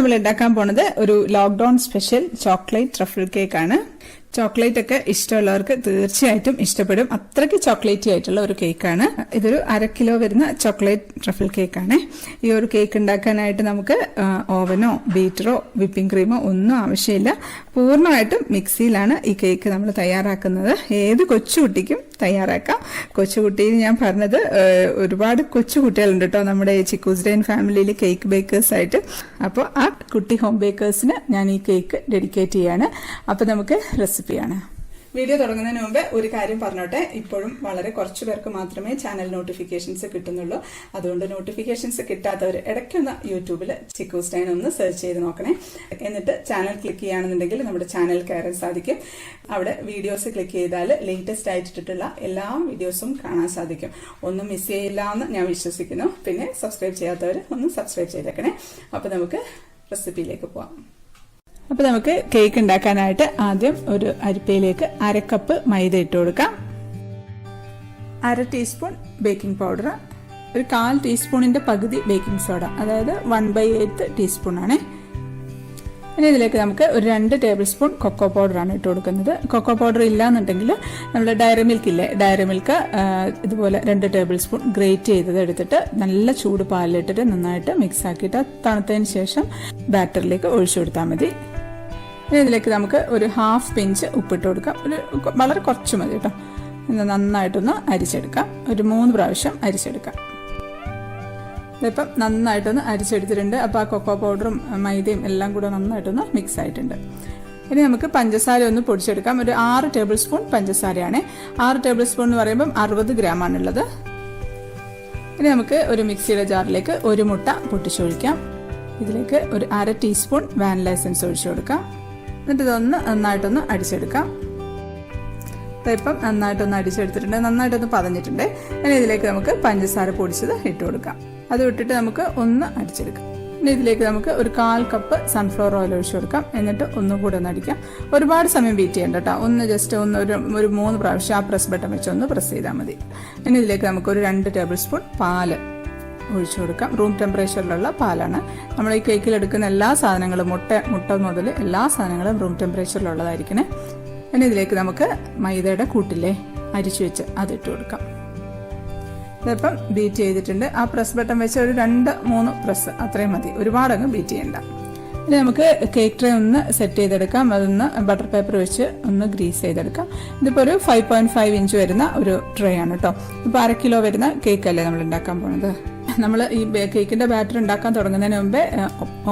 നമ്മൾ ഉണ്ടാക്കാൻ പോണത് ഒരു lockdown special chocolate truffle cake ആണ്. ചോക്ലേറ്റ് ഒക്കെ ഇഷ്ടമുള്ളവർക്ക് തീർച്ചയായിട്ടും ഇഷ്ടപ്പെടും. അത്രയ്ക്ക് ചോക്ലേറ്റി ആയിട്ടുള്ള ഒരു കേക്കാണ്. ഇതൊരു 1/2 കിലോ വരുന്ന ചോക്ലേറ്റ് ട്രഫിൾ കേക്കാണ്. ഈ ഒരു കേക്ക് ഉണ്ടാക്കാനായിട്ട് നമുക്ക് ഓവനോ ബീറ്ററോ വിപ്പിംഗ് ക്രീമോ ഒന്നും ആവശ്യമില്ല. പൂർണ്ണമായിട്ടും മിക്സിയിലാണ് ഈ കേക്ക് നമ്മൾ തയ്യാറാക്കുന്നത്. ഏത് കൊച്ചുകുട്ടിക്കും തയ്യാറാക്കാം. കൊച്ചുകുട്ടിയിൽ ഞാൻ പറഞ്ഞത് ഒരുപാട് കൊച്ചുകുട്ടികളുണ്ട് കേട്ടോ നമ്മുടെ ചിക്കൂസ് ഡൈൻ ഫാമിലിയിൽ കേക്ക് ബേക്കേഴ്സ് ആയിട്ട്. അപ്പോൾ ആ കുട്ടി ഹോം ബേക്കേഴ്സിന് ഞാൻ ഈ കേക്ക് ഡെഡിക്കേറ്റ് ചെയ്യാണ്. അപ്പോൾ നമുക്ക് റെസിപ്പിയാണ്. വീഡിയോ തുടങ്ങുന്നതിന് മുമ്പ് ഒരു കാര്യം പറഞ്ഞോട്ടെ. ഇപ്പോഴും വളരെ കുറച്ചു പേർക്ക് മാത്രമേ ചാനൽ നോട്ടിഫിക്കേഷൻസ് കിട്ടുന്നുള്ളൂ. അതുകൊണ്ട് നോട്ടിഫിക്കേഷൻസ് കിട്ടാത്തവർ ഇടയ്ക്കൊന്ന് യൂട്യൂബിൽ ചിക്കൂസ് ഡൈൻ ഒന്ന് സെർച്ച് ചെയ്ത് നോക്കണേ. എന്നിട്ട് ചാനൽ ക്ലിക്ക് ചെയ്യുകയാണെന്നുണ്ടെങ്കിൽ നമ്മുടെ ചാനൽ കയറാൻ സാധിക്കും. അവിടെ വീഡിയോസ് ക്ലിക്ക് ചെയ്താൽ ലേറ്റസ്റ്റ് ആയിട്ടിട്ടുള്ള എല്ലാ വീഡിയോസും കാണാൻ സാധിക്കും. ഒന്നും മിസ് ചെയ്യില്ല എന്ന് ഞാൻ വിശ്വസിക്കുന്നു. പിന്നെ സബ്സ്ക്രൈബ് ചെയ്യാത്തവർ ഒന്ന് സബ്സ്ക്രൈബ് ചെയ്തേക്കണേ. അപ്പോൾ നമുക്ക് റെസിപ്പിയിലേക്ക് പോവാം. അപ്പോൾ നമുക്ക് കേക്ക് ഉണ്ടാക്കാനായിട്ട് ആദ്യം ഒരു അരിപ്പയിലേക്ക് 1/2 കപ്പ് മൈദ ഇട്ട് കൊടുക്കാം. 1/2 ടീസ്പൂൺ ബേക്കിംഗ് പൗഡർ, ഒരു 1/4 ടീസ്പൂണിന്റെ പകുതി ബേക്കിംഗ് സോഡ, അതായത് 1/8 ടീസ്പൂൺ ആണ്. ഇനി ഇതിലേക്ക് നമുക്ക് ഒരു 2 ടേബിൾ സ്പൂൺ കൊക്കോ പൗഡർ ആണ് ഇട്ട് കൊടുക്കുന്നത്. കൊക്കോ പൗഡർ ഇല്ലാന്നുണ്ടെങ്കിൽ നമ്മൾ ഡയറി മിൽക്ക് ഇല്ലേ, ഡയറി മിൽക്ക് ഇതുപോലെ 2 ടേബിൾ സ്പൂൺ ഗ്രേറ്റ് ചെയ്തത് എടുത്തിട്ട് നല്ല ചൂട് പാലിലിട്ടിട്ട് നന്നായിട്ട് മിക്സ് ആക്കിയിട്ട് തണുത്തതിന് ശേഷം ബാറ്ററിലേക്ക് ഒഴിച്ചു കൊടുത്താൽ മതി. ഇനി ഇതിലേക്ക് നമുക്ക് ഒരു 1/2 പിഞ്ച് ഉപ്പിട്ട് കൊടുക്കാം. വളരെ കുറച്ച് മതി കേട്ടോ. നന്നായിട്ടൊന്ന് അരിച്ചെടുക്കാം. ഒരു 3 പ്രാവശ്യം അരിച്ചെടുക്കാം. ഇതിപ്പം നന്നായിട്ടൊന്ന് അരിച്ചെടുത്തിട്ടുണ്ട്. അപ്പോൾ ആ കൊക്കോ പൗഡറും മൈദയും എല്ലാം കൂടെ നന്നായിട്ടൊന്ന് മിക്സ് ആയിട്ടുണ്ട്. ഇനി നമുക്ക് പഞ്ചസാര ഒന്ന് പൊടിച്ചെടുക്കാം. ഒരു 6 ടേബിൾ സ്പൂൺ പഞ്ചസാരയാണ്. 6 ടേബിൾ സ്പൂൺ എന്ന് പറയുമ്പം 60 ഗ്രാം ആണുള്ളത്. ഇനി നമുക്ക് ഒരു മിക്സിയുടെ ജാറിലേക്ക് ഒരു മുട്ട പൊട്ടിച്ചൊഴിക്കാം. ഇതിലേക്ക് ഒരു 1/2 ടീസ്പൂൺ വാനില എസൻസ് ഒഴിച്ചു കൊടുക്കാം. എന്നിട്ട് ഇതൊന്ന് നന്നായിട്ടൊന്ന് അടിച്ചെടുക്കാം. ഇപ്പം നന്നായിട്ടൊന്ന് അടിച്ചെടുത്തിട്ടുണ്ട്, നന്നായിട്ടൊന്ന് പതഞ്ഞിട്ടുണ്ട്. ഇനി ഇതിലേക്ക് നമുക്ക് പഞ്ചസാര പൊടിച്ചത് ഇട്ട് കൊടുക്കാം. അത് ഇട്ടിട്ട് നമുക്ക് ഒന്ന് അടിച്ചെടുക്കാം. ഇനി ഇതിലേക്ക് നമുക്ക് ഒരു 1/4 കപ്പ് സൺഫ്ലവർ ഓയിൽ ഒഴിച്ചു കൊടുക്കാം. എന്നിട്ട് ഒന്നും കൂടെ ഒന്ന് അടിക്കാം. ഒരുപാട് സമയം ബീറ്റ് ചെയ്യണ്ട കേട്ടോ. ഒന്ന് ജസ്റ്റ് ഒരു 3 പ്രാവശ്യം ആ പ്രസ് ബട്ടൺ വെച്ച് ഒന്ന് പ്രസ് ചെയ്താൽ മതി. ഇനി ഇതിലേക്ക് നമുക്ക് ഒരു 2 ടേബിൾ സ്പൂൺ പാല് ഒഴിച്ചു കൊടുക്കാം. റൂം ടെമ്പറേച്ചറിലുള്ള പാലാണ്. നമ്മൾ ഈ കേക്കിൽ എടുക്കുന്ന എല്ലാ സാധനങ്ങളും മുട്ട മുതൽ എല്ലാ സാധനങ്ങളും റൂം ടെമ്പറേച്ചറിലുള്ളതായിരിക്കണേ. ഇനി ഇതിലേക്ക് നമുക്ക് മൈദയുടെ കൂട്ടില്ലേ അരിച്ചു വെച്ച് അതിട്ട് കൊടുക്കാം. ഇതിപ്പം ബീറ്റ് ചെയ്തിട്ടുണ്ട്. ആ പ്രസ് ബട്ടൺ വെച്ച് ഒരു 2-3 പ്രസ് അത്രയും മതി, ഒരുപാടങ്ങ് ബീറ്റ് ചെയ്യണ്ട. ഇനി നമുക്ക് കേക്ക് ട്രേ ഒന്ന് സെറ്റ് ചെയ്തെടുക്കാം. അതൊന്ന് ബട്ടർ പേപ്പർ വെച്ച് ഒന്ന് ഗ്രീസ് ചെയ്തെടുക്കാം. ഇതിപ്പോൾ ഒരു 5.5 ഇഞ്ച് വരുന്ന ഒരു ട്രേ ആണ് കേട്ടോ. ഇപ്പോൾ 1/2 കിലോ വരുന്ന കേക്കല്ലേ നമ്മൾ ഉണ്ടാക്കാൻ പോകുന്നത്. നമ്മൾ ഈ കേക്കിന്റെ ബാറ്റർ ഉണ്ടാക്കാൻ തുടങ്ങുന്നതിന് മുമ്പേ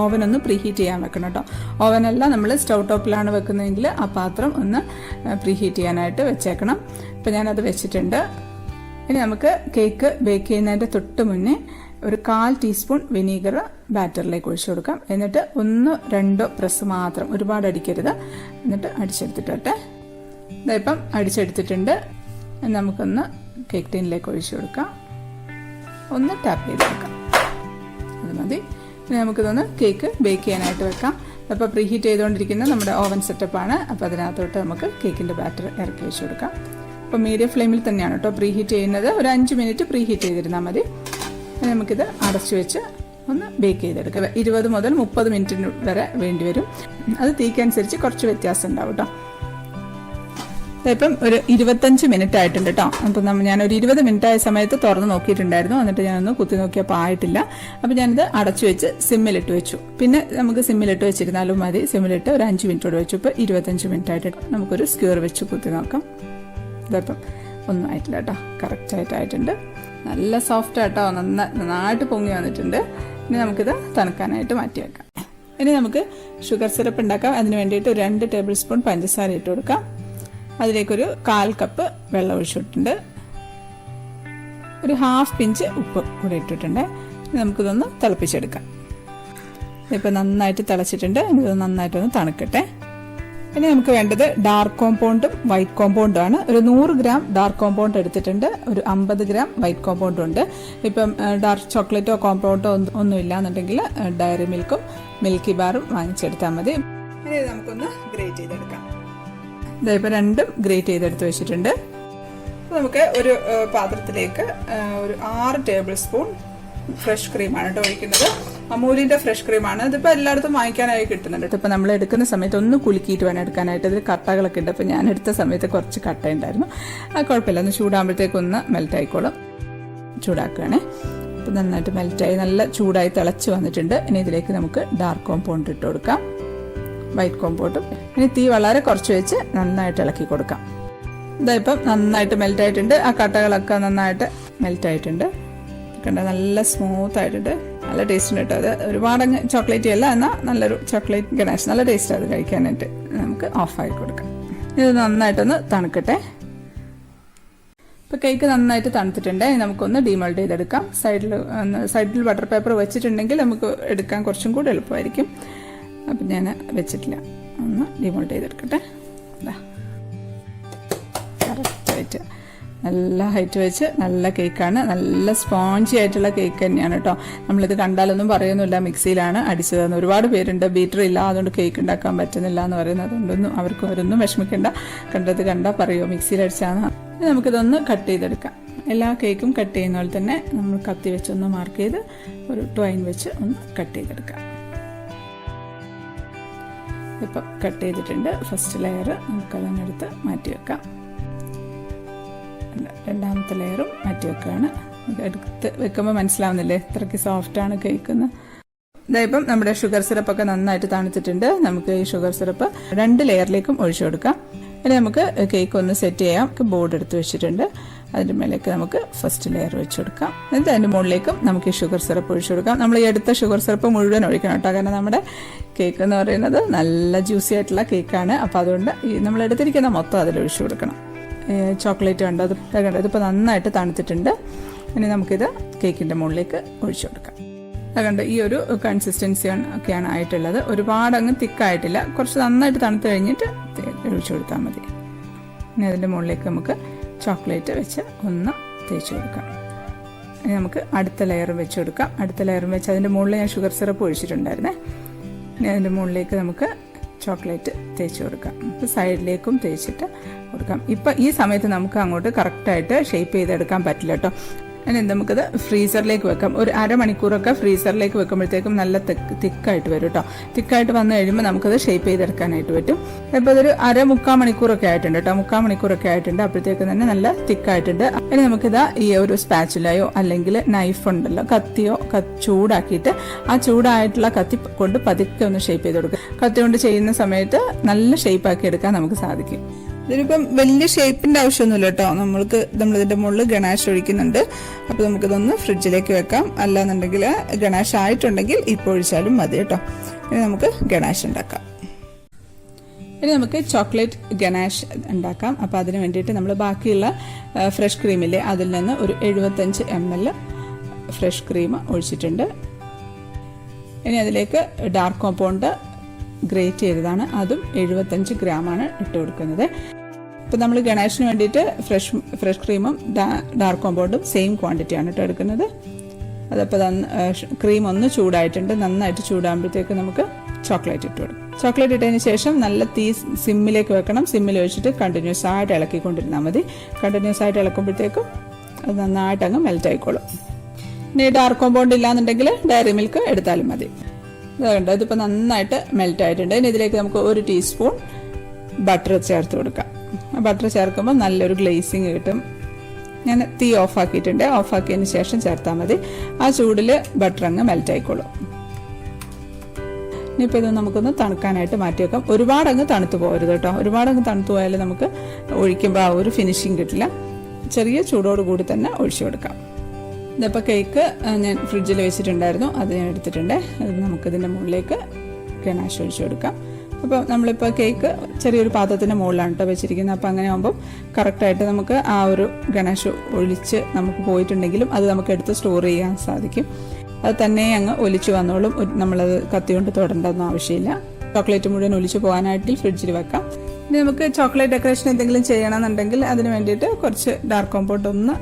ഓവൻ ഒന്ന് പ്രീഹീറ്റ് ചെയ്യാൻ വെക്കണം കേട്ടോ. ഓവനല്ല, നമ്മൾ സ്റ്റൗ ടോപ്പിലാണ് വെക്കുന്നതെങ്കിൽ ആ പാത്രം ഒന്ന് പ്രീഹീറ്റ് ചെയ്യാനായിട്ട് വെച്ചേക്കണം. ഇപ്പം ഞാനത് വെച്ചിട്ടുണ്ട്. ഇനി നമുക്ക് കേക്ക് ബേക്ക് ചെയ്യുന്നതിൻ്റെ തൊട്ട് മുന്നേ ഒരു 1/4 ടീസ്പൂൺ വിനീഗർ ബാറ്ററിലേക്ക് ഒഴിച്ചു കൊടുക്കാം. എന്നിട്ട് 1-2 പ്രസ് മാത്രം, ഒരുപാട് അടിക്കരുത്. എന്നിട്ട് അടിച്ചെടുത്തിട്ടെ. ഇപ്പം അടിച്ചെടുത്തിട്ടുണ്ട്. നമുക്കൊന്ന് കേക്ക് ടീനിലേക്ക് ഒഴിച്ചു കൊടുക്കാം. ഒന്ന് ടാപ്പ് ചെയ്ത് വെക്കാം. അത് മതി. ഇനി നമുക്കിതൊന്ന് കേക്ക് ബേക്ക് ചെയ്യാനായിട്ട് വെക്കാം. അപ്പോൾ പ്രീഹീറ്റ് ചെയ്തുകൊണ്ടിരിക്കുന്ന നമ്മുടെ ഓവൻ സെറ്റപ്പാണ്. അപ്പോൾ അതിനകത്തോട്ട് നമുക്ക് കേക്കിൻ്റെ ബാറ്റർ ഇറക്കി വെച്ച് കൊടുക്കാം. അപ്പോൾ മീഡിയം ഫ്ലെയിമിൽ തന്നെയാണ് കേട്ടോ പ്രീഹീറ്റ് ചെയ്യുന്നത്. ഒരു 5 മിനിറ്റ് പ്രീഹീറ്റ് ചെയ്തിരുന്നാൽ മതി. നമുക്കിത് അടച്ചു വെച്ച് ഒന്ന് ബേക്ക് ചെയ്തെടുക്കുക. 20 മുതൽ 30 മിനിറ്റിന് വരെ വേണ്ടി വരും. അത് തീക്കനുസരിച്ച് കുറച്ച് വ്യത്യാസം ഉണ്ടാവും കേട്ടോ. ഇപ്പം ഒരു 25 മിനിറ്റ് ആയിട്ടുണ്ട് കേട്ടോ. അപ്പം ഞാനൊരു 20 മിനിറ്റ് ആയ സമയത്ത് തുറന്ന് നോക്കിയിട്ടുണ്ടായിരുന്നു. എന്നിട്ട് ഞാനൊന്ന് കുത്തി നോക്കിയപ്പോൾ ആയിട്ടില്ല. അപ്പം ഞാനിത് അടച്ചു വെച്ച് സിമ്മിലിട്ട് വെച്ചു. പിന്നെ നമുക്ക് സിമ്മിലിട്ട് വെച്ചിരുന്നാലും മതി. സിമ്മിലിട്ട് ഒരു 5 മിനിറ്റോടെ വെച്ചു. ഇപ്പോൾ 25 മിനിറ്റ് ആയിട്ട് നമുക്കൊരു സ്ക്യൂർ വെച്ച് കുത്തി നോക്കാം. ഇതിപ്പം ഒന്നും ആയിട്ടില്ല കേട്ടോ, കറക്റ്റായിട്ടായിട്ടുണ്ട്. നല്ല സോഫ്റ്റ് ആയിട്ടോ, നന്നായിട്ട് പൊങ്ങി വന്നിട്ടുണ്ട്. ഇനി നമുക്കിത് തണുക്കാനായിട്ട് മാറ്റി വെക്കാം. ഇനി നമുക്ക് ഷുഗർ സിറപ്പ് ഉണ്ടാക്കാം. അതിന് വേണ്ടിയിട്ട് ഒരു 2 ടേബിൾ സ്പൂൺ പഞ്ചസാര ഇട്ട് കൊടുക്കാം. അതിലേക്കൊരു 1/4 കപ്പ് വെള്ളം ഒഴിച്ചിട്ടുണ്ട്. ഒരു 1/2 പിഞ്ച് ഉപ്പ് കൂടെ ഇട്ടിട്ടുണ്ട്. നമുക്കിതൊന്ന് തിളപ്പിച്ചെടുക്കാം. ഇപ്പം നന്നായിട്ട് തിളച്ചിട്ടുണ്ട്. ഇത് നന്നായിട്ടൊന്ന് തണുക്കട്ടെ. ഇനി നമുക്ക് വേണ്ടത് ഡാർക്ക് കോമ്പൗണ്ടും വൈറ്റ് കോമ്പൗണ്ടും ആണ്. ഒരു 100 ഗ്രാം ഡാർക്ക് കോമ്പൗണ്ട് എടുത്തിട്ടുണ്ട്. ഒരു 50 ഗ്രാം വൈറ്റ് കോമ്പൗണ്ടും ഉണ്ട്. ഇപ്പം ഡാർക്ക് ചോക്ലേറ്റോ കോമ്പൗണ്ടോ ഒന്നും ഇല്ലാന്നുണ്ടെങ്കിൽ ഡയറി മിൽക്കും മിൽക്കി ബാറും വാങ്ങിച്ചെടുത്താൽ മതി. ഇനി നമുക്കൊന്ന് ഗ്രേറ്റ് ചെയ്തെടുക്കാം. ഇതായിപ്പോൾ 2ഉം ഗ്രേറ്റ് ചെയ്തെടുത്ത് വെച്ചിട്ടുണ്ട്. നമുക്ക് ഒരു പാത്രത്തിലേക്ക് ഒരു 6 ടേബിൾ സ്പൂൺ ഫ്രഷ് ക്രീമാണ് കേട്ടോ ഒഴിക്കുന്നത്. അമൂലിന്റെ ഫ്രഷ് ക്രീമാണ്. ഇതിപ്പോൾ എല്ലായിടത്തും വാങ്ങിക്കാനായി കിട്ടുന്നുണ്ട്. ഇപ്പോൾ നമ്മൾ എടുക്കുന്ന സമയത്ത് ഒന്ന് കുലുക്കിയിട്ട് വേണം എടുക്കാനായിട്ട്. ഇതിൽ കട്ടകളൊക്കെ ഉണ്ട്. അപ്പോൾ ഞാൻ എടുത്ത സമയത്ത് കുറച്ച് കട്ട ഉണ്ടായിരുന്നു. അത് കുഴപ്പമില്ല, ഒന്ന് ചൂടാകുമ്പോഴത്തേക്കൊന്ന് മെൽറ്റ് ആയിക്കോളും. ചൂടാക്കുകയാണേ. അപ്പോൾ നന്നായിട്ട് മെൽറ്റായി നല്ല ചൂടായി തിളച്ച് വന്നിട്ടുണ്ട്. ഇനി ഇതിലേക്ക് നമുക്ക് ഡാർക്ക് കോമ്പൗണ്ട് ഇട്ട് കൊടുക്കാം, വൈറ്റ് കോമ്പൗണ്ടും. ഇനി തീ വളരെ കുറച്ച് വെച്ച് നന്നായിട്ട് ഇളക്കി കൊടുക്കാം. ഇതായിപ്പം നന്നായിട്ട് മെൽറ്റായിട്ടുണ്ട്. ആ കട്ടകളൊക്കെ നന്നായിട്ട് മെൽറ്റായിട്ടുണ്ട്. കണ്ട നല്ല സ്മൂത്ത് ആയിട്ടുണ്ട്. നല്ല ടേസ്റ്റ് ഉണ്ട് കേട്ടോ. അത് ഒരുപാടങ്ങ് ചോക്ലേറ്റ് അല്ല, എന്നാൽ നല്ലൊരു ചോക്ലേറ്റ് ഗണാഷ്. നല്ല ടേസ്റ്റ് അത് കഴിക്കാനായിട്ട്. നമുക്ക് ഓഫായി കൊടുക്കാം. ഇത് നന്നായിട്ടൊന്ന് തണുക്കട്ടെ. ഇപ്പോൾ കേക്ക് നന്നായിട്ട് തണുത്തിട്ടുണ്ട്. നമുക്കൊന്ന് ഡീമോൾഡ് ചെയ്തെടുക്കാം. സൈഡിൽ ബട്ടർ പേപ്പർ വെച്ചിട്ടുണ്ടെങ്കിൽ നമുക്ക് എടുക്കാൻ കുറച്ചും കൂടി എളുപ്പമായിരിക്കും. അപ്പം ഞാൻ വെച്ചിട്ടില്ല. ഒന്ന് ഡീമോൾഡ് ചെയ്തെടുക്കട്ടെ. കറക്റ്റായിട്ട് നല്ല ഹൈറ്റ് വെച്ച് നല്ല കേക്കാണ്. നല്ല സ്പോഞ്ചി ആയിട്ടുള്ള കേക്ക് തന്നെയാണ് കേട്ടോ. നമ്മളിത് കണ്ടാലൊന്നും പറയുന്നില്ല, മിക്സിയിലാണ് അടിച്ചതെന്ന്. ഒരുപാട് പേരുണ്ട് ബീറ്റർ ഇല്ല അതുകൊണ്ട് കേക്ക് ഉണ്ടാക്കാൻ പറ്റുന്നില്ല എന്ന് പറയുന്നത്. അതുകൊണ്ടൊന്നും അവരൊന്നും വിഷമിക്കേണ്ട. കണ്ടാൽ പറയുമോ മിക്സിയിൽ അടിച്ചാന്ന്. നമുക്കിതൊന്ന് കട്ട് ചെയ്തെടുക്കാം. എല്ലാ കേക്കും കട്ട് ചെയ്യുന്ന പോലെ തന്നെ നമ്മൾ കത്തി വെച്ചൊന്ന് മാർക്ക് ചെയ്ത് ഒരു ട്വൈൻ വെച്ച് ഒന്ന് കട്ട് ചെയ്തെടുക്കാം. ഇപ്പം കട്ട് ചെയ്തിട്ടുണ്ട്. ഫസ്റ്റ് ലെയർ നമുക്കതങ്ങെടുത്ത് മാറ്റി വെക്കാം. രണ്ടാമത്തെ ലെയറും മാറ്റി വെക്കുകയാണ്. എടുത്ത് വെക്കുമ്പോൾ മനസ്സിലാവുന്നില്ലേ ഇത്രയ്ക്ക് സോഫ്റ്റാണ് കേക്കെന്ന്. ഇതായിപ്പം നമ്മുടെ ഷുഗർ സിറപ്പൊക്കെ നന്നായിട്ട് തണുത്തിട്ടുണ്ട്. നമുക്ക് ഈ ഷുഗർ സിറപ്പ് 2 ലെയറിലേക്കും ഒഴിച്ചു കൊടുക്കാം. ഇനി നമുക്ക് കേക്ക് ഒന്ന് സെറ്റ് ചെയ്യാം. ബോർഡ് എടുത്ത് വെച്ചിട്ടുണ്ട്. അതിൻ്റെ മേലേക്ക് നമുക്ക് ഫസ്റ്റ് ലെയർ വെച്ച് കൊടുക്കാം. എന്നിട്ട് അതിൻ്റെ മുകളിലേക്കും നമുക്ക് ഈ ഷുഗർ സിറപ്പ് ഒഴിച്ചു കൊടുക്കാം. നമ്മൾ ഈ എടുത്ത ഷുഗർ സിറപ്പ് മുഴുവൻ ഒഴിക്കണം കേട്ടോ. കാരണം നമ്മുടെ കേക്ക് എന്ന് പറയുന്നത് നല്ല ജ്യൂസി ആയിട്ടുള്ള കേക്കാണ്. അപ്പോൾ അതുകൊണ്ട് നമ്മൾ എടുത്തിരിക്കുന്ന മൊത്തം അതിൽ ഒഴിച്ചു കൊടുക്കണം. ചോക്ലേറ്റ് കണ്ടോ, അത് കണ്ടോ, ഇതിപ്പോൾ നന്നായിട്ട് തണുത്തിട്ടുണ്ട്. ഇനി നമുക്കിത് കേക്കിൻ്റെ മുകളിലേക്ക് ഒഴിച്ചു കൊടുക്കാം. അതുകൊണ്ട് ഈ ഒരു കൺസിസ്റ്റൻസി ഒക്കെയാണ് ആയിട്ടുള്ളത്. ഒരുപാട് അങ്ങ് തിക്കായിട്ടില്ല. കുറച്ച് നന്നായിട്ട് തണുത്ത് കഴിഞ്ഞിട്ട് ഒഴിച്ചു കൊടുത്താൽ മതി. ഇനി അതിൻ്റെ മുകളിലേക്ക് നമുക്ക് ചോക്ലേറ്റ് വെച്ച് ഒന്ന് തേച്ച് കൊടുക്കാം. ഇനി നമുക്ക് അടുത്ത ലെയർ വെച്ച് കൊടുക്കാം. അടുത്ത ലെയർ വെച്ച് അതിൻ്റെ മുകളിൽ ഞാൻ ഷുഗർ സിറപ്പ് ഒഴിച്ചിട്ടുണ്ടായിരുന്നേ. ഇനി അതിൻ്റെ മുകളിലേക്ക് നമുക്ക് ചോക്ലേറ്റ് തേച്ച് കൊടുക്കാം. സൈഡിലേക്കും തേച്ചിട്ട് കൊടുക്കാം. ഇപ്പം ഈ സമയത്ത് നമുക്ക് അങ്ങോട്ട് കറക്റ്റായിട്ട് ഷേപ്പ് ചെയ്തെടുക്കാൻ പറ്റില്ല കേട്ടോ. ഇനി നമുക്കത് ഫ്രീസറിലേക്ക് വെക്കാം. ഒരു അരമണിക്കൂറൊക്കെ ഫ്രീസറിലേക്ക് വെക്കുമ്പോഴത്തേക്കും നല്ല തിക്കായിട്ട് വരും കേട്ടോ. തിക്കായിട്ട് വന്നു കഴിയുമ്പോൾ നമുക്കത് ഷേപ്പ് ചെയ്തെടുക്കാനായിട്ട് പറ്റും. ഇപ്പോൾ അതൊരു മുക്കാൽ മണിക്കൂറൊക്കെ ആയിട്ടുണ്ട് കേട്ടോ. മുക്കാൽ മണിക്കൂറൊക്കെ ആയിട്ടുണ്ട്. അപ്പോഴത്തേക്കും തന്നെ നല്ല തിക്കായിട്ടുണ്ട്. ഇനി നമുക്കിതാ ഈ ഒരു സ്പാച്ചുലയോ അല്ലെങ്കിൽ നൈഫ് ഉണ്ടല്ലോ, കത്തിയോ ചൂടാക്കിയിട്ട് ആ ചൂടായിട്ടുള്ള കത്തി കൊണ്ട് പതുക്കെ ഒന്ന് ഷേപ്പ് ചെയ്ത് കൊടുക്കുക. കത്തി കൊണ്ട് ചെയ്യുന്ന സമയത്ത് നല്ല ഷേപ്പാക്കി എടുക്കാൻ നമുക്ക് സാധിക്കും. ഇതിനിപ്പം വലിയ ഷേപ്പിന്റെ ആവശ്യമൊന്നുമില്ല കേട്ടോ. നമ്മളിതിന്റെ മുകളിൽ ഗണാഷ് ഒഴിക്കുന്നുണ്ട്. അപ്പോൾ നമുക്കിതൊന്ന് ഫ്രിഡ്ജിലേക്ക് വെക്കാം. അല്ലാന്നുണ്ടെങ്കിൽ ഗണാഷ് ആയിട്ടുണ്ടെങ്കിൽ ഇപ്പോൾ ഒഴിച്ചാലും മതി കേട്ടോ. ഇനി നമുക്ക് ഗണാഷ് ഉണ്ടാക്കാം. ഇനി നമുക്ക് ചോക്ലേറ്റ് ഗനാഷ് ഉണ്ടാക്കാം. അപ്പോൾ അതിന് വേണ്ടിയിട്ട് നമ്മൾ ബാക്കിയുള്ള ഫ്രഷ് ക്രീമില്ലേ അതിൽ നിന്ന് ഒരു 75 ml ഫ്രഷ് ക്രീം ഒഴിച്ചിട്ടുണ്ട്. ഇനി അതിലേക്ക് ഡാർക്ക് കോമ്പൗണ്ട് ഗ്രേറ്റ് ചെയ്തതാണ്, അതും 75 ഗ്രാമാണ് ഇട്ട് കൊടുക്കുന്നത്. ഇപ്പം നമ്മൾ ഗണേഷിന് വേണ്ടിയിട്ട് ഫ്രഷ് ക്രീമും ഡാർക്ക് കോമ്പൗണ്ടും സെയിം ക്വാണ്ടിറ്റിയാണ് ഇട്ട് എടുക്കുന്നത്. അതപ്പോൾ ക്രീം ഒന്ന് ചൂടായിട്ടുണ്ട്. നന്നായിട്ട് ചൂടാകുമ്പോഴത്തേക്ക് നമുക്ക് ചോക്ലേറ്റ് ഇട്ട് കൊടുക്കും. ചോക്ലേറ്റ് ഇട്ടതിന് ശേഷം നല്ല തീ സിമ്മിലേക്ക് വെക്കണം. സിമ്മിൽ വെച്ചിട്ട് കണ്ടിന്യൂസ് ആയിട്ട് ഇളക്കിക്കൊണ്ടിരുന്നാൽ മതി. കണ്ടിന്യൂസ് ആയിട്ട് ഇളക്കുമ്പോഴത്തേക്കും അത് നന്നായിട്ട് അങ്ങ് മെൽറ്റ് ആയിക്കോളും. ഇനി ഡാർക്ക് കോമ്പൗണ്ട് ഇല്ലാന്നുണ്ടെങ്കിൽ ഡയറി മിൽക്ക് എടുത്താലും മതി. ഇതുണ്ട്, ഇതിപ്പോൾ നന്നായിട്ട് മെൽറ്റ് ആയിട്ടുണ്ട്. ഇനി ഇതിലേക്ക് നമുക്ക് 1 ടീസ്പൂൺ ബട്ടർ ചേർത്ത് കൊടുക്കാം. ബട്ടർ ചേർക്കുമ്പോൾ നല്ലൊരു ഗ്ലേസിങ് കിട്ടും. ഞാൻ തീ ഓഫാക്കിയിട്ടുണ്ട്. ഓഫാക്കിയതിന് ശേഷം ചേർത്താൽ മതി. ആ ചൂടിൽ ബട്ടർ അങ്ങ് മെൽറ്റ് ആയിക്കോളും. ഇനിയിപ്പോൾ ഇത് നമുക്കൊന്ന് തണുക്കാനായിട്ട് മാറ്റി വെക്കാം. ഒരുപാട് അങ്ങ് തണുത്ത് പോകരുത് കേട്ടോ. ഒരുപാട് അങ്ങ് തണുത്ത് പോയാൽ നമുക്ക് ഒഴിക്കുമ്പോൾ ആ ഒരു ഫിനിഷിങ് കിട്ടില്ല. ചെറിയ ചൂടോടുകൂടി തന്നെ ഒഴിച്ചു കൊടുക്കാം. ഇതിപ്പോൾ കേക്ക് ഞാൻ ഫ്രിഡ്ജിൽ വെച്ചിട്ടുണ്ടായിരുന്നു, അത് ഞാൻ എടുത്തിട്ടുണ്ട്. അത് നമുക്കിതിൻ്റെ മുകളിലേക്ക് ഗനാഷ് ഒഴിച്ചു കൊടുക്കാം. അപ്പോൾ നമ്മളിപ്പോൾ കേക്ക് ചെറിയൊരു പാത്രത്തിൻ്റെ മുകളിലാണ് കേട്ടോ വെച്ചിരിക്കുന്നത്. അപ്പോൾ അങ്ങനെ ആകുമ്പോൾ കറക്റ്റായിട്ട് നമുക്ക് ആ ഒരു ഗനാഷ് ഒഴിച്ച് നമുക്ക് പോയിട്ടുണ്ടെങ്കിലും അത് നമുക്ക് എടുത്ത് സ്റ്റോർ ചെയ്യാൻ സാധിക്കും. അത് തന്നെ അങ്ങ് ഒലിച്ചു വന്നോളും. നമ്മളത് കത്തി കൊണ്ട് തൊടേണ്ടതൊന്നും ആവശ്യമില്ല. ചോക്ലേറ്റ് മുഴുവൻ ഒലിച്ചു പോകാനായിട്ട് ഫ്രിഡ്ജിൽ വെക്കാം. ഇനി നമുക്ക് ചോക്ലേറ്റ് ഡെക്കറേഷൻ എന്തെങ്കിലും ചെയ്യണമെന്നുണ്ടെങ്കിൽ അതിന് വേണ്ടിയിട്ട് കുറച്ച് ഡാർക്ക് കോമ്പൗണ്ട് ഒന്ന്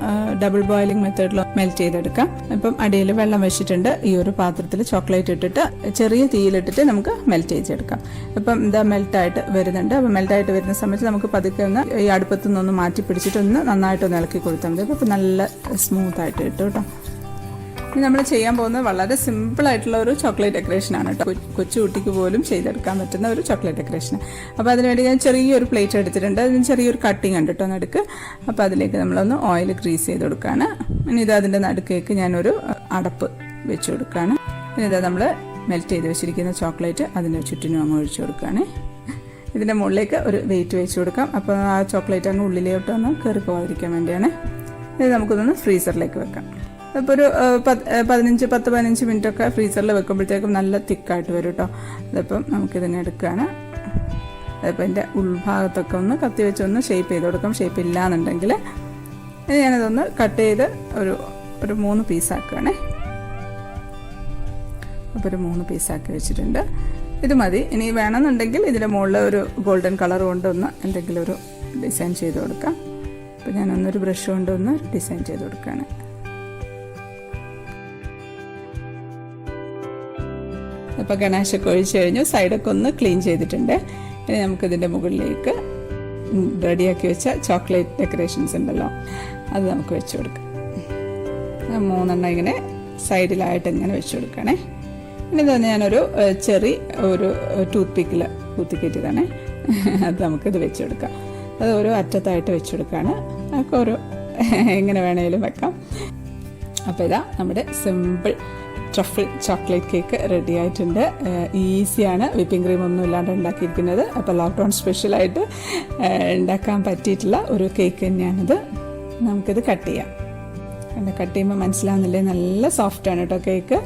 ഡബിൾ ബോയിലിംഗ് മെത്തേഡിൽ മെൽറ്റ് ചെയ്തെടുക്കാം. ഇപ്പം അടിയിൽ വെള്ളം വെച്ചിട്ടുണ്ട്. ഈ ഒരു പാത്രത്തിൽ ചോക്ലേറ്റ് ഇട്ടിട്ട് ചെറിയ തീയിലിട്ടിട്ട് നമുക്ക് മെൽറ്റ് ചെയ്തെടുക്കാം. ഇപ്പം ഇതാ മെൽറ്റായിട്ട് വരുന്നുണ്ട്. അപ്പം മെൽറ്റായിട്ട് വരുന്ന സമയത്ത് നമുക്ക് പതുക്കെ ഒന്ന് ഈ അടുപ്പത്തു നിന്നൊന്ന് മാറ്റി പിടിച്ചിട്ട് ഒന്ന് നന്നായിട്ടൊന്ന് ഇളക്കി കൊടുത്താൽ മതി. അപ്പം നല്ല സ്മൂത്തായിട്ട് കിട്ടും കേട്ടോ. ഇനി നമ്മൾ ചെയ്യാൻ പോകുന്നത് വളരെ സിമ്പിൾ ആയിട്ടുള്ള ഒരു ചോക്ലേറ്റ് ഡെക്കറേഷൻ ആണ് കേട്ടോ. കൊച്ചു കുട്ടിക്ക് പോലും ചെയ്തെടുക്കാൻ പറ്റുന്ന ഒരു ചോക്ലേറ്റ് ഡെക്കറേഷൻ. അപ്പോൾ അതിനുവേണ്ടി ഞാൻ ചെറിയൊരു പ്ലേറ്റ് എടുത്തിട്ടുണ്ട്. അതിന് ചെറിയൊരു കട്ടിങ് ഉണ്ട് കേട്ടോ നടുക്ക്. അപ്പോൾ അതിലേക്ക് നമ്മളൊന്ന് ഓയിൽ ഗ്രീസ് ചെയ്ത് കൊടുക്കുകയാണ്. ഇനി ഇത് അതിൻ്റെ നടുക്കേക്ക് ഞാനൊരു അടപ്പ് വെച്ച് കൊടുക്കുകയാണ്. ഇനി ഇതാ നമ്മൾ മെൽറ്റ് ചെയ്ത് വെച്ചിരിക്കുന്ന ചോക്ലേറ്റ് അതിന് ചുറ്റിനും അങ്ങ് ഒഴിച്ചു കൊടുക്കുകയാണ്. ഇതിൻ്റെ മുകളിലേക്ക് ഒരു വെയിറ്റ് വെച്ച് കൊടുക്കാം. അപ്പോൾ ആ ചോക്ലേറ്റ് അങ്ങ് ഉള്ളിലോട്ട് ഒന്ന് കയറി പോകാതിരിക്കാൻ വേണ്ടിയാണ്. ഇത് നമുക്കിതൊന്ന് ഫ്രീസറിലേക്ക് വെക്കാം. അപ്പോൾ ഒരു 10-15 മിനിറ്റ് ഒക്കെ ഫ്രീസറിൽ വെക്കുമ്പോഴത്തേക്കും നല്ല തിക്കായിട്ട് വരും കേട്ടോ. അതിപ്പം നമുക്കിതിനെ എടുക്കുകയാണ്. അതിപ്പോൾ എൻ്റെ ഉൾഭാഗത്തൊക്കെ ഒന്ന് കത്തി വെച്ചൊന്ന് ഷേപ്പ് ചെയ്ത് കൊടുക്കാം. ഷേപ്പ് ഇല്ലയെന്നുണ്ടെങ്കിൽ ഞാനതൊന്ന് കട്ട് ചെയ്ത് ഒരു 3 പീസാക്കുകയാണേ. അപ്പോൾ ഒരു 3 പീസാക്കി വെച്ചിട്ടുണ്ട്. ഇത് മതി. ഇനി വേണമെന്നുണ്ടെങ്കിൽ ഇതിൻ്റെ മുകളിൽ ഒരു ഗോൾഡൻ കളർ കൊണ്ടൊന്ന് എന്തെങ്കിലും ഒരു ഡിസൈൻ ചെയ്ത് കൊടുക്കാം. അപ്പോൾ ഞാനൊന്നൊരു ബ്രഷ് കൊണ്ടൊന്ന് ഡിസൈൻ ചെയ്ത് കൊടുക്കുകയാണ്. അപ്പോൾ ഗണാശൊക്കെ ഒഴിച്ച് കഴിഞ്ഞു. സൈഡൊക്കെ ഒന്ന് ക്ലീൻ ചെയ്തിട്ടുണ്ട്. ഇനി നമുക്കിതിൻ്റെ മുകളിലേക്ക് റെഡിയാക്കി വെച്ച ചോക്ലേറ്റ് ഡെക്കറേഷൻസ് ഉണ്ടല്ലോ, അത് നമുക്ക് വെച്ച് കൊടുക്കാം. 3 ഇങ്ങനെ സൈഡിലായിട്ട് ഇങ്ങനെ വെച്ച് കൊടുക്കണേ. ഇനി തന്നെ ഞാനൊരു ഒരു ടൂത്ത് പിക്കിറ്റിതാണ്, അത് നമുക്കിത് വെച്ച് കൊടുക്കാം. അത് ഓരോ അറ്റത്തായിട്ട് വെച്ച് കൊടുക്കുകയാണ്. അതൊക്കെ ഓരോ എങ്ങനെ വേണമെങ്കിലും വെക്കാം. അപ്പോൾ ഇതാ നമ്മുടെ simple truffle chocolate cake ready ആയിട്ടുണ്ട്. ഈസിയാണ്, വിപ്പിംഗ് ക്രീം ഒന്നും ഇല്ലാണ്ട് ഉണ്ടാക്കിയിരിക്കുന്നത്. അപ്പോൾ ലോക്ക്ഡൗൺ സ്പെഷ്യലായിട്ട് ഉണ്ടാക്കാൻ പറ്റിയിട്ടുള്ള ഒരു കേക്ക് തന്നെയാണിത്. നമുക്കിത് കട്ട് ചെയ്യാം. കട്ട് ചെയ്യുമ്പോൾ മനസ്സിലാവുന്നില്ലേ, നല്ല സോഫ്റ്റാണ് കേട്ടോ കേക്ക്.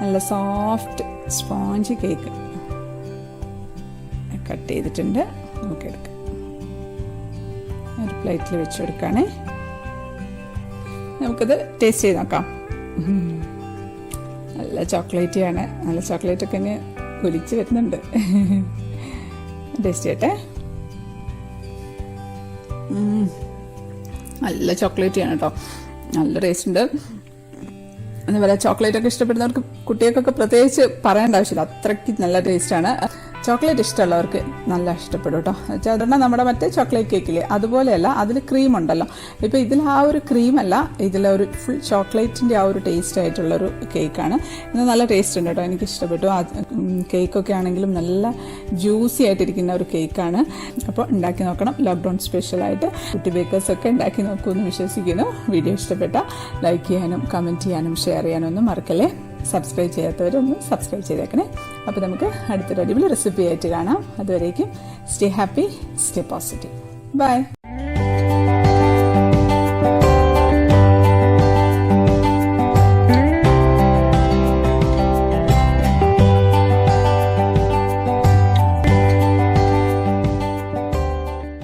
നല്ല സോഫ്റ്റ് സ്പോഞ്ച് കേക്ക് കട്ട് ചെയ്തിട്ടുണ്ട്. നമുക്ക് എടുക്കാം. ഒരു പ്ലേറ്റിൽ വെച്ച് കൊടുക്കുകയാണേ. നമുക്കിത് ടേസ്റ്റ് ചെയ്ത് നോക്കാം. നല്ല ചോക്ലേറ്റിയാണ്. നല്ല ചോക്ലേറ്റൊക്കെ ഇങ്ങനെ ഒലിച്ച് വരുന്നുണ്ട്. ടേസ്റ്റ് ചെയ്യട്ടെ. നല്ല ചോക്ലേറ്റിയാണ് കേട്ടോ. നല്ല ടേസ്റ്റ് ഉണ്ട്. എന്താ പറയുക, ചോക്ലേറ്റ് ഒക്കെ ഇഷ്ടപ്പെടുന്നവർക്ക്, കുട്ടികൾക്കൊക്കെ പ്രത്യേകിച്ച് പറയേണ്ട ആവശ്യമില്ല, അത്രയ്ക്ക് നല്ല ടേസ്റ്റാണ്. ചോക്ലേറ്റ് ഇഷ്ടമുള്ളവർക്ക് നല്ല ഇഷ്ടപ്പെടും കേട്ടോ. സാധാരണ നമ്മുടെ മറ്റേ ചോക്ലേറ്റ് കേക്കില്ലേ അതുപോലെയല്ല, അതിൽ ക്രീം ഉണ്ടല്ലോ. ഇപ്പോൾ ഇതിൽ ആ ഒരു ക്രീമല്ല, ഇതിലൊരു ഫുൾ ചോക്ലേറ്റിൻ്റെ ആ ഒരു ടേസ്റ്റ് ആയിട്ടുള്ളൊരു കേക്കാണ്. ഇത് നല്ല ടേസ്റ്റ് ഉണ്ട് കേട്ടോ, എനിക്ക് ഇഷ്ടപ്പെട്ടു. കേക്കൊക്കെ ആണെങ്കിലും നല്ല ജ്യൂസി ആയിട്ടിരിക്കുന്ന ഒരു കേക്കാണ്. അപ്പോൾ ഉണ്ടാക്കി നോക്കണം. ലോക്ക്ഡൗൺ സ്പെഷ്യലായിട്ട് കുട്ടി ബേക്കേഴ്സൊക്കെ ഉണ്ടാക്കി നോക്കുമെന്ന് വിശ്വസിക്കുന്നു. വീഡിയോ ഇഷ്ടപ്പെട്ട ലൈക്ക് ചെയ്യാനും കമൻറ്റ് ചെയ്യാനും ഷെയർ ചെയ്യാനും ഒന്നും മറക്കല്ലേ. സബ്സ്ക്രൈബ് ചെയ്യാത്തവരൊന്ന് സബ്സ്ക്രൈബ് ചെയ്തേക്കണേ. അപ്പോൾ നമുക്ക് അടുത്തൊരു അടിപൊളി റെസിപ്പി ആയിട്ട് കാണാം. അതുവരേക്കും stay happy, stay positive. By.